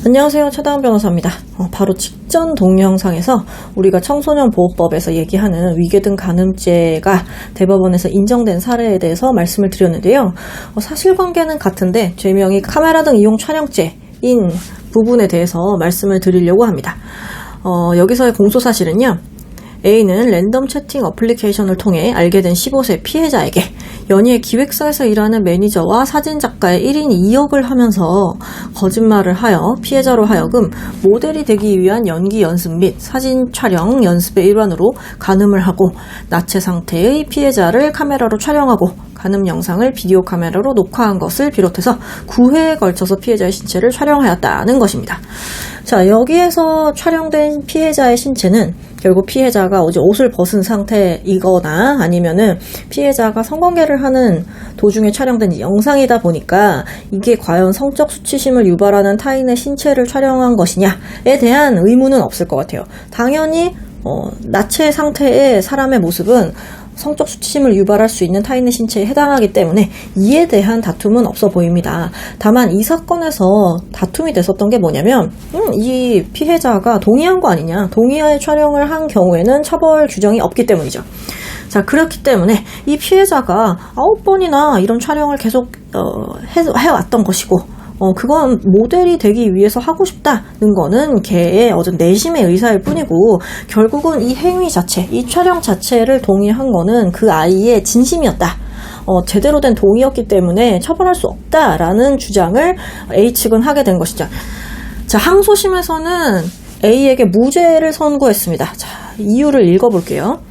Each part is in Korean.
안녕하세요. 최다은 변호사입니다. 바로 직전 동영상에서 우리가 청소년보호법에서 얘기하는 위계등 간음죄가 대법원에서 인정된 사례에 대해서 말씀을 드렸는데요. 사실관계는 같은데 죄명이 카메라 등 이용 촬영죄인 부분에 대해서 말씀을 드리려고 합니다. 여기서의 공소사실은요. A는 랜덤 채팅 어플리케이션을 통해 알게 된 15세 피해자에게 연예 기획사에서 일하는 매니저와 사진작가의 1인 2역을 하면서 거짓말을 하여 피해자로 하여금 모델이 되기 위한 연기 연습 및 사진 촬영 연습의 일환으로 간음을 하고 나체 상태의 피해자를 카메라로 촬영하고 간음 영상을 비디오 카메라로 녹화한 것을 비롯해서 9회에 걸쳐서 피해자의 신체를 촬영하였다는 것입니다. 자, 여기에서 촬영된 피해자의 신체는 결국 피해자가 옷을 벗은 상태이거나 아니면은 피해자가 성관계를 하는 도중에 촬영된 영상이다 보니까 이게 과연 성적 수치심을 유발하는 타인의 신체를 촬영한 것이냐에 대한 의문은 없을 것 같아요. 당연히 나체 상태의 사람의 모습은 성적 수치심을 유발할 수 있는 타인의 신체에 해당하기 때문에 이에 대한 다툼은 없어 보입니다. 다만 이 사건에서 다툼이 됐었던 게 뭐냐면 이 피해자가 동의한 거 아니냐, 동의하에 촬영을 한 경우에는 처벌 규정이 없기 때문이죠. 자, 그렇기 때문에 이 피해자가 9번이나 이런 촬영을 계속 해왔던 것이고 그건 모델이 되기 위해서 하고 싶다는 거는 걔의 어떤 내심의 의사일 뿐이고 결국은 이 행위 자체, 이 촬영 자체를 동의한 거는 그 아이의 진심이었다. 제대로 된 동의였기 때문에 처벌할 수 없다라는 주장을 A측은 하게 된 것이죠. 자, 항소심에서는 A에게 무죄를 선고했습니다. 자, 이유를 읽어볼게요.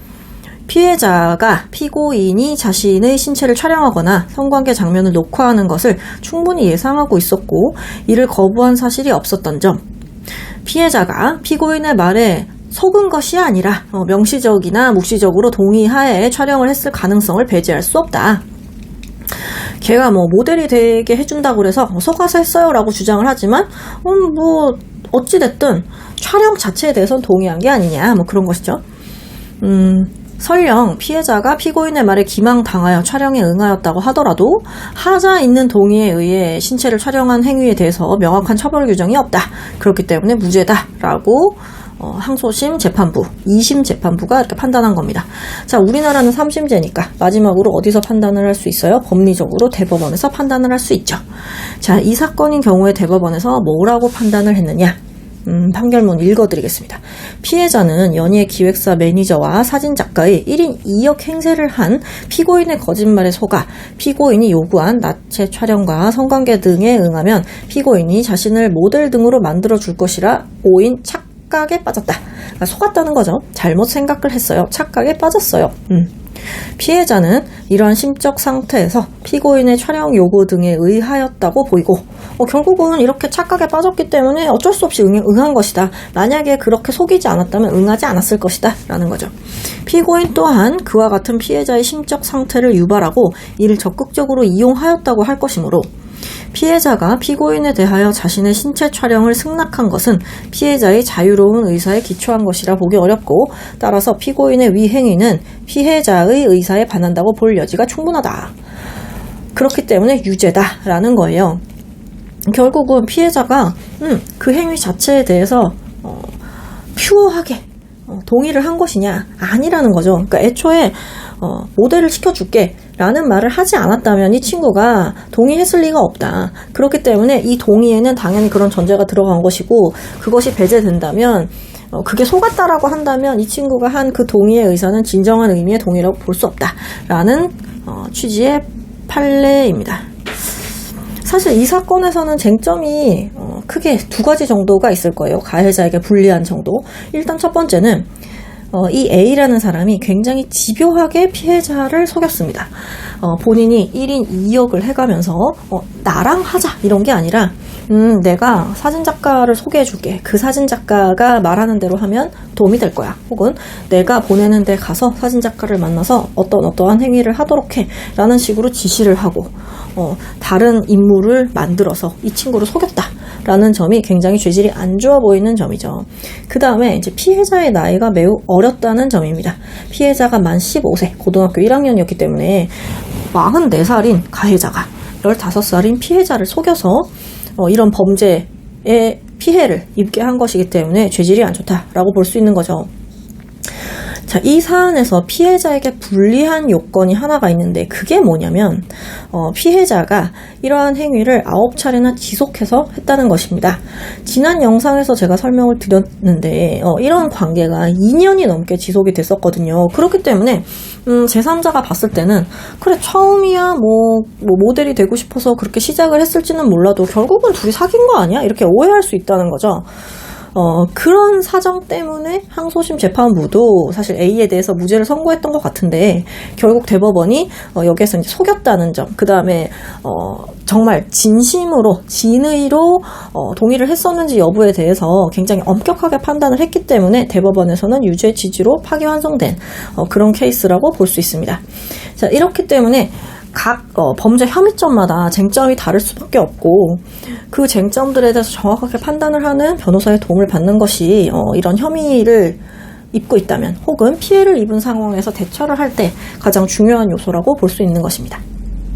피해자가 피고인이 자신의 신체를 촬영하거나 성관계 장면을 녹화하는 것을 충분히 예상하고 있었고 이를 거부한 사실이 없었던 점, 피해자가 피고인의 말에 속은 것이 아니라 명시적이나 묵시적으로 동의하에 촬영을 했을 가능성을 배제할 수 없다. 걔가 모델이 되게 해준다고 그래서 속아서 했어요 라고 주장을 하지만 어찌됐든 촬영 자체에 대해서는 동의한 게 아니냐 그런 것이죠. 설령 피해자가 피고인의 말에 기망당하여 촬영에 응하였다고 하더라도 하자 있는 동의에 의해 신체를 촬영한 행위에 대해서 명확한 처벌 규정이 없다. 그렇기 때문에 무죄다라고 항소심 재판부, 2심 재판부가 이렇게 판단한 겁니다. 자, 우리나라는 3심제니까 마지막으로 어디서 판단을 할 수 있어요? 법리적으로 대법원에서 판단을 할 수 있죠. 자, 이 사건인 경우에 대법원에서 뭐라고 판단을 했느냐? 판결문 읽어드리겠습니다. 피해자는 연예 기획사 매니저와 사진작가의 1인 2역 행세를 한 피고인의 거짓말에 속아 피고인이 요구한 나체 촬영과 성관계 등에 응하면 피고인이 자신을 모델 등으로 만들어줄 것이라 오인 착각에 빠졌다. 그러니까 속았다는 거죠. 잘못 생각을 했어요. 착각에 빠졌어요. 피해자는 이러한 심적 상태에서 피고인의 촬영 요구 등에 의하였다고 보이고 결국은 이렇게 착각에 빠졌기 때문에 어쩔 수 없이 응한 것이다. 만약에 그렇게 속이지 않았다면 응하지 않았을 것이다 라는 거죠. 피고인 또한 그와 같은 피해자의 심적 상태를 유발하고 이를 적극적으로 이용하였다고 할 것이므로 피해자가 피고인에 대하여 자신의 신체 촬영을 승낙한 것은 피해자의 자유로운 의사에 기초한 것이라 보기 어렵고 따라서 피고인의 위 행위는 피해자의 의사에 반한다고 볼 여지가 충분하다. 그렇기 때문에 유죄다라는 거예요. 결국은 피해자가 그 행위 자체에 대해서 퓨어하게 동의를 한 것이냐? 아니라는 거죠. 그러니까 애초에 모델을 시켜줄게 라는 말을 하지 않았다면 이 친구가 동의했을 리가 없다. 그렇기 때문에 이 동의에는 당연히 그런 전제가 들어간 것이고 그것이 배제된다면 그게 속았다라고 한다면 이 친구가 한 그 동의의 의사는 진정한 의미의 동의라고 볼 수 없다라는 취지의 판례입니다. 사실 이 사건에서는 쟁점이 크게 두 가지 정도가 있을 거예요. 가해자에게 불리한 정도. 일단 첫 번째는 이 A라는 사람이 굉장히 집요하게 피해자를 속였습니다. 본인이 1인 2역을 해가면서 나랑 하자 이런 게 아니라 내가 사진작가를 소개해줄게. 그 사진작가가 말하는 대로 하면 도움이 될 거야. 혹은 내가 보내는 데 가서 사진작가를 만나서 어떠한 행위를 하도록 해 라는 식으로 지시를 하고 다른 인물을 만들어서 이 친구를 속였다 라는 점이 굉장히 죄질이 안 좋아 보이는 점이죠. 그 다음에 이제 피해자의 나이가 매우 어렸다는 점입니다. 피해자가 만 15세, 고등학교 1학년이었기 때문에 44살인 가해자가 15살인 피해자를 속여서 이런 범죄에 피해를 입게 한 것이기 때문에 죄질이 안 좋다라고 볼 수 있는 거죠. 자, 이 사안에서 피해자에게 불리한 요건이 하나가 있는데 그게 뭐냐면 피해자가 이러한 행위를 9차례나 지속해서 했다는 것입니다. 지난 영상에서 제가 설명을 드렸는데 이런 관계가 2년이 넘게 지속이 됐었거든요. 그렇기 때문에 제3자가 봤을 때는 그래 처음이야 뭐 모델이 되고 싶어서 그렇게 시작을 했을지는 몰라도 결국은 둘이 사귄 거 아니야? 이렇게 오해할 수 있다는 거죠. 그런 사정 때문에 항소심 재판부도 사실 A에 대해서 무죄를 선고했던 것 같은데 결국 대법원이 여기에서 이제 속였다는 점, 그 다음에 정말 진심으로 진의로 동의를 했었는지 여부에 대해서 굉장히 엄격하게 판단을 했기 때문에 대법원에서는 유죄 지지로 파기환송된 그런 케이스라고 볼 수 있습니다. 자, 이렇기 때문에 각 범죄 혐의점마다 쟁점이 다를 수밖에 없고 그 쟁점들에 대해서 정확하게 판단을 하는 변호사의 도움을 받는 것이 이런 혐의를 입고 있다면 혹은 피해를 입은 상황에서 대처를 할 때 가장 중요한 요소라고 볼 수 있는 것입니다.